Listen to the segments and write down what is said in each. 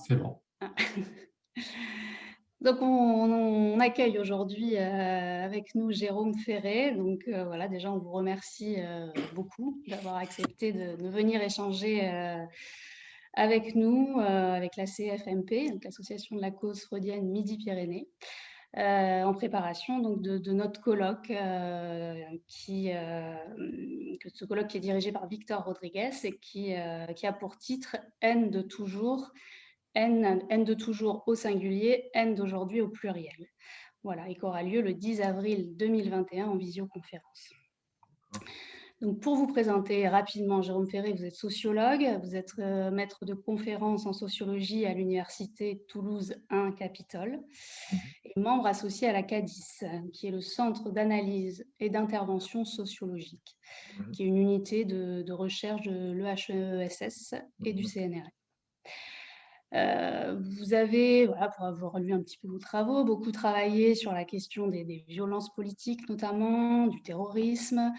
C'est bon. Ah. Donc on accueille aujourd'hui, avec nous Jérôme Ferré. Donc, voilà, déjà on vous remercie, beaucoup d'avoir accepté de venir échanger, avec nous, avec la CFMP, donc l'association de la cause freudienne Midi-Pyrénées, en préparation donc de notre colloque, que ce colloque qui est dirigé par Victor Rodriguez et qui a pour titre «Haine de toujours, haine de toujours au singulier, haine d'aujourd'hui au pluriel». Voilà, et qui aura lieu le 10 avril 2021 en visioconférence. Donc, pour vous présenter rapidement, Jérôme Ferré, vous êtes sociologue, vous êtes maître de conférences en sociologie à l'université Toulouse 1 Capitole Mhm. et membre associé à la CADIS, qui est le Centre d'analyse et d'intervention sociologique, Mhm. qui est une unité de recherche de l'EHESS et du Mhm. CNRS. Vous avez, voilà, pour avoir lu un petit peu vos travaux, beaucoup travaillé sur la question des violences politiques notamment, du terrorisme.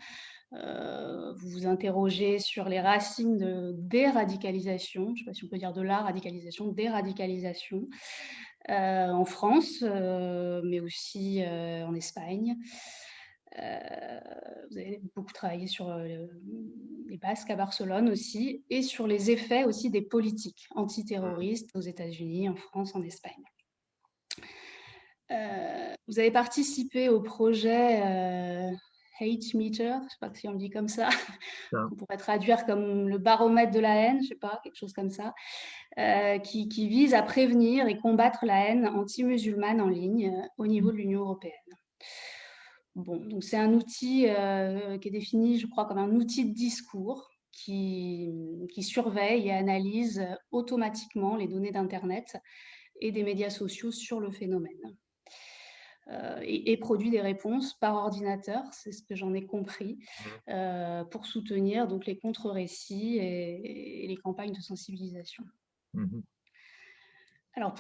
Vous vous interrogez sur les racines de déradicalisation, je ne sais pas si on peut dire de la radicalisation, déradicalisation, en France, mais aussi en Espagne. Vous avez beaucoup travaillé sur les Basques à Barcelone aussi, et sur les effets aussi des politiques antiterroristes aux États-Unis, en France, en Espagne. Vous avez participé au projet Hate Meter, je ne sais pas si on le dit comme ça, Ça. qu'on pourrait traduire comme le baromètre de la haine, je ne sais pas, quelque chose comme ça, qui vise à prévenir et combattre la haine anti-musulmane en ligne au niveau de l'Union européenne. Bon, donc c'est un outil qui est défini, je crois, comme un outil de discours qui surveille et analyse automatiquement les données d'Internet et des médias sociaux sur le phénomène. Et produit des réponses par ordinateur, c'est ce que j'en ai compris, Mhm. pour soutenir donc les contre-récits et les campagnes de sensibilisation. Mhm. Alors,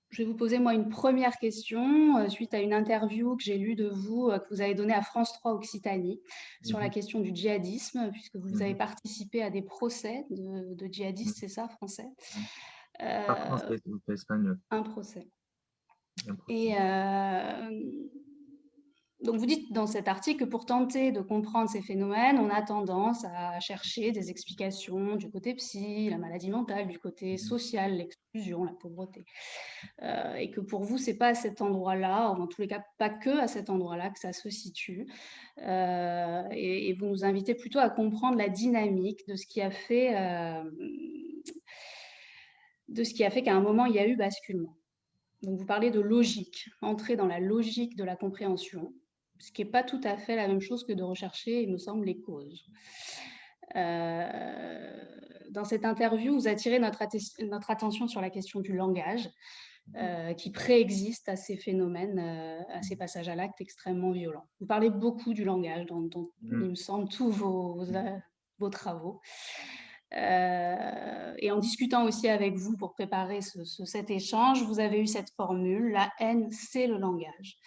je vais vous poser moi une première question suite à une interview que j'ai lue de vous, que vous avez donnée à France 3 Occitanie sur la Mhm. question du djihadisme, puisque vous avez Mhm. participé à des procès de Mhm. djihadistes, c'est ça, français? Mhm. Pas Euh, français, c'est espagnol. un procès. Un procès. Et donc vous dites dans cet article que pour tenter de comprendre ces phénomènes, on a tendance à chercher des explications du côté psy, la maladie mentale, du côté Mhm. social, l'exclusion, la pauvreté. Et que pour vous, c'est pas à cet endroit-là, ou en tous les cas pas que à cet endroit-là que ça se situe. Et vous nous invitez plutôt à comprendre la dynamique de ce qui a fait qu'à un moment il y a eu basculement. Donc vous parlez de logique, entrer dans la logique de la compréhension, ce qui n'est pas tout à fait la même chose que de rechercher, il me semble, les causes. Euh, Dans cette interview, vous attirez notre attention sur la question du langage, qui préexiste à ces phénomènes, à ces passages à l'acte extrêmement violents. Vous parlez beaucoup du langage dans il Mhm. me semble, tous vos travaux. Et en discutant aussi avec vous pour préparer cet échange, vous avez eu cette formule, la haine, c'est le langage.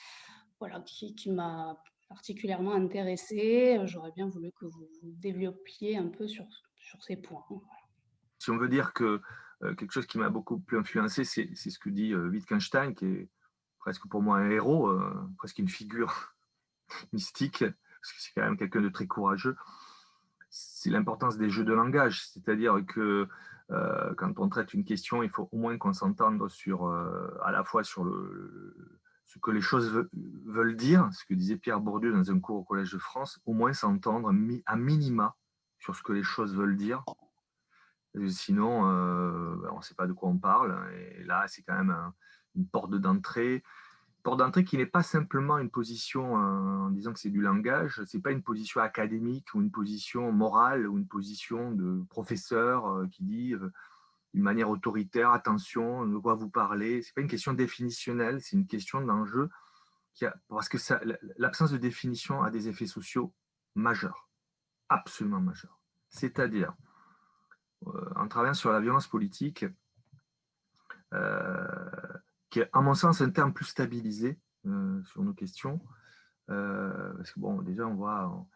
Voilà, qui m'a particulièrement intéressée. J'aurais bien voulu que vous développiez un peu sur ces points. Si on veut dire que quelque chose qui m'a beaucoup plus influencé, c'est ce que dit Wittgenstein, qui est presque pour moi un héros, presque une figure mystique, parce que c'est quand même quelqu'un de très courageux. C'est l'importance des jeux de langage, c'est-à-dire que quand on traite une question, il faut au moins qu'on s'entende sur, à la fois sur ce que les choses veulent dire, ce que disait Pierre Bourdieu dans un cours au Collège de France, au moins s'entendre à minima sur ce que les choses veulent dire. Sinon, on ne sait pas de quoi on parle. Et là, c'est quand même une porte d'entrée qui n'est pas simplement une position en disant que c'est du langage, c'est pas une position académique ou une position morale ou une position de professeur qui dit d'une manière autoritaire, attention, de quoi vous parlez. C'est pas une question définitionnelle, c'est une question d'enjeu parce que l'absence de définition a des effets sociaux majeurs, absolument majeurs. C'est-à-dire, en travaillant sur la violence politique, euh, qui est, à mon sens, un terme plus stabilisé sur nos questions, parce que bon, déjà, on voit,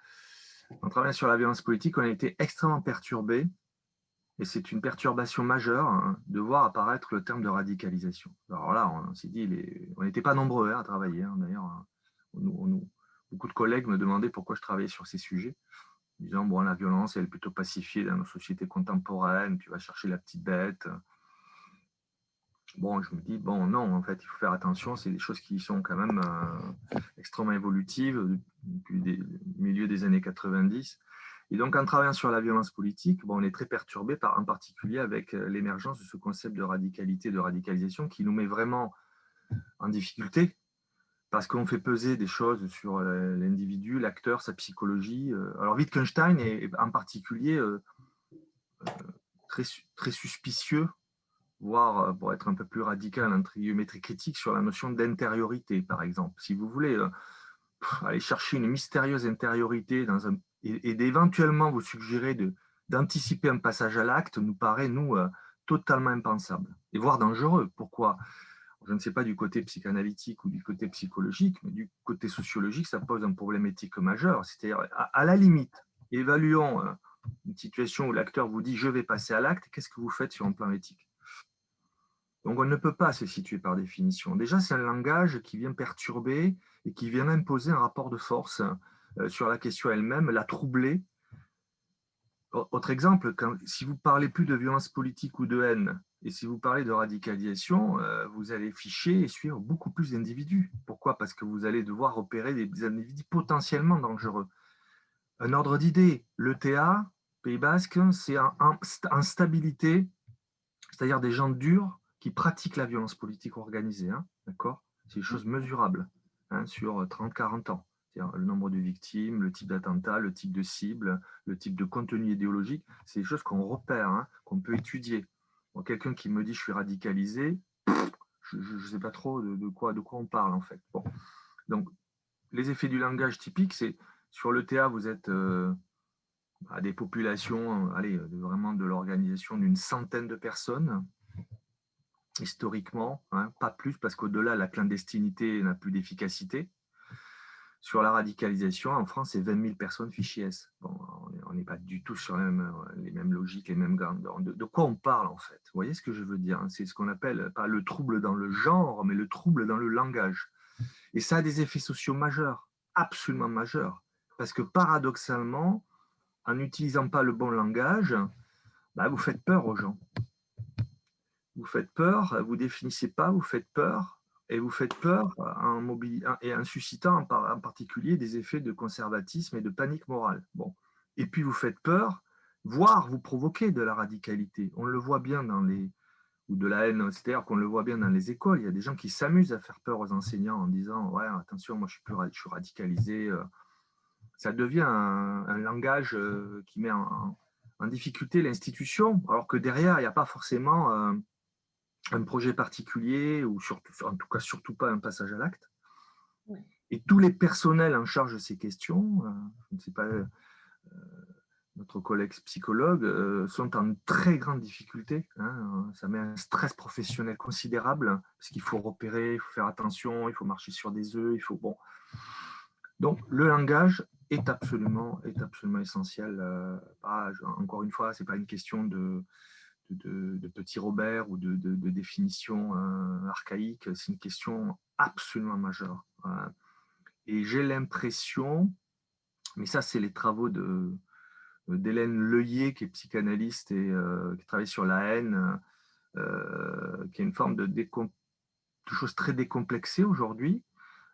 en travaillant sur la violence politique, on a été extrêmement perturbé Et c'est une perturbation majeure, hein, de voir apparaître le terme de radicalisation. Alors là, on s'est dit, on n'était pas nombreux, hein, à travailler, hein, d'ailleurs. Beaucoup de collègues me demandaient pourquoi je travaillais sur ces sujets, disant, bon, la violence, elle est plutôt pacifiée dans nos sociétés contemporaines, tu vas chercher la petite bête. Bon, je me dis, bon, non, en fait, il faut faire attention, c'est des choses qui sont quand même extrêmement évolutives depuis le milieu des années 90. Et donc, en travaillant sur la violence politique, bon, on est très perturbé, en particulier avec l'émergence de ce concept de radicalité, de radicalisation, qui nous met vraiment en difficulté, parce qu'on fait peser des choses sur l'individu, l'acteur, sa psychologie. Alors, Wittgenstein est en particulier très, très suspicieux, voire, pour être un peu plus radical, entre guillemets, très critique sur la notion d'intériorité, par exemple. Si vous voulez aller chercher une mystérieuse intériorité et d'éventuellement vous suggérer d'anticiper un passage à l'acte, nous paraît, nous, totalement impensable, et voire dangereux. Pourquoi? Je ne sais pas du côté psychanalytique ou du côté psychologique, mais du côté sociologique, ça pose un problème éthique majeur. C'est-à-dire, à la limite, évaluons une situation où l'acteur vous dit « je vais passer à l'acte », qu'est-ce que vous faites sur un plan éthique? Donc, on ne peut pas se situer par définition. Déjà, c'est un langage qui vient perturber et qui vient imposer un rapport de force sur la question elle-même, la troubler. Autre exemple, si vous parlez plus de violence politique ou de haine, et si vous parlez de radicalisation, vous allez ficher et suivre beaucoup plus d'individus. Pourquoi? Parce que vous allez devoir repérer des individus potentiellement dangereux. Un ordre d'idée, l'ETA, Pays Basque, c'est en stabilité, c'est-à-dire des gens durs qui pratiquent la violence politique organisée, hein, d'accord? C'est des choses mesurables, hein, sur 30-40 ans. C'est-à-dire le nombre de victimes, le type d'attentat, le type de cible, le type de contenu idéologique. C'est des choses qu'on repère, hein, qu'on peut étudier. Bon, quelqu'un qui me dit je suis radicalisé, je ne sais pas trop de quoi on parle en fait. Bon. Donc, les effets du langage typique, c'est sur l'ETA, vous êtes à des populations, vraiment de l'organisation d'une centaine de personnes, historiquement, hein, pas plus, parce qu'au-delà, la clandestinité n'a plus d'efficacité. Sur la radicalisation, en France, c'est 20 000 personnes fichées S. Bon, on n'est pas du tout sur les mêmes logiques, les mêmes grandeurs. De quoi on parle, en fait? Vous voyez ce que je veux dire? C'est ce qu'on appelle, pas le trouble dans le genre, mais le trouble dans le langage. Et ça a des effets sociaux majeurs, absolument majeurs. Parce que paradoxalement, en n'utilisant pas le bon langage, bah, vous faites peur aux gens. Vous faites peur, vous définissez pas, vous faites peur, et vous faites peur en suscitant en particulier des effets de conservatisme et de panique morale. Bon. Et puis vous faites peur, voire vous provoquez de la radicalité. On le voit bien ou de la haine, c'est-à-dire qu'on le voit bien dans les écoles. Il y a des gens qui s'amusent à faire peur aux enseignants en disant « ouais, attention, moi je suis radicalisé ». Ça devient un langage qui met en difficulté l'institution, alors que derrière, il n'y a pas forcément un projet particulier, ou surtout, en tout cas surtout pas un passage à l'acte. Ouais. Et tous les personnels en charge de ces questions, je ne sais pas, notre collègue psychologue, sont en très grande difficulté. Hein, ça met un stress professionnel considérable, parce qu'il faut repérer, il faut faire attention, il faut marcher sur des œufs, il faut... Bon. Donc, le langage est absolument essentiel. Encore une fois, ce n'est pas une question de petit Robert ou de définition archaïque, c'est une question absolument majeure. Et j'ai l'impression, mais ça c'est les travaux d'Hélène Leuillet, qui est psychanalyste et qui travaille sur la haine, qui est une forme de choses très décomplexées aujourd'hui,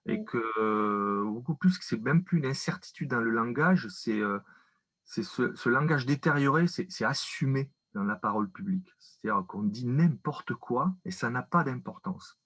et que beaucoup plus que c'est même plus une incertitude dans le langage, c'est ce langage détérioré, c'est assumé dans la parole publique. C'est-à-dire qu'on dit n'importe quoi et ça n'a pas d'importance.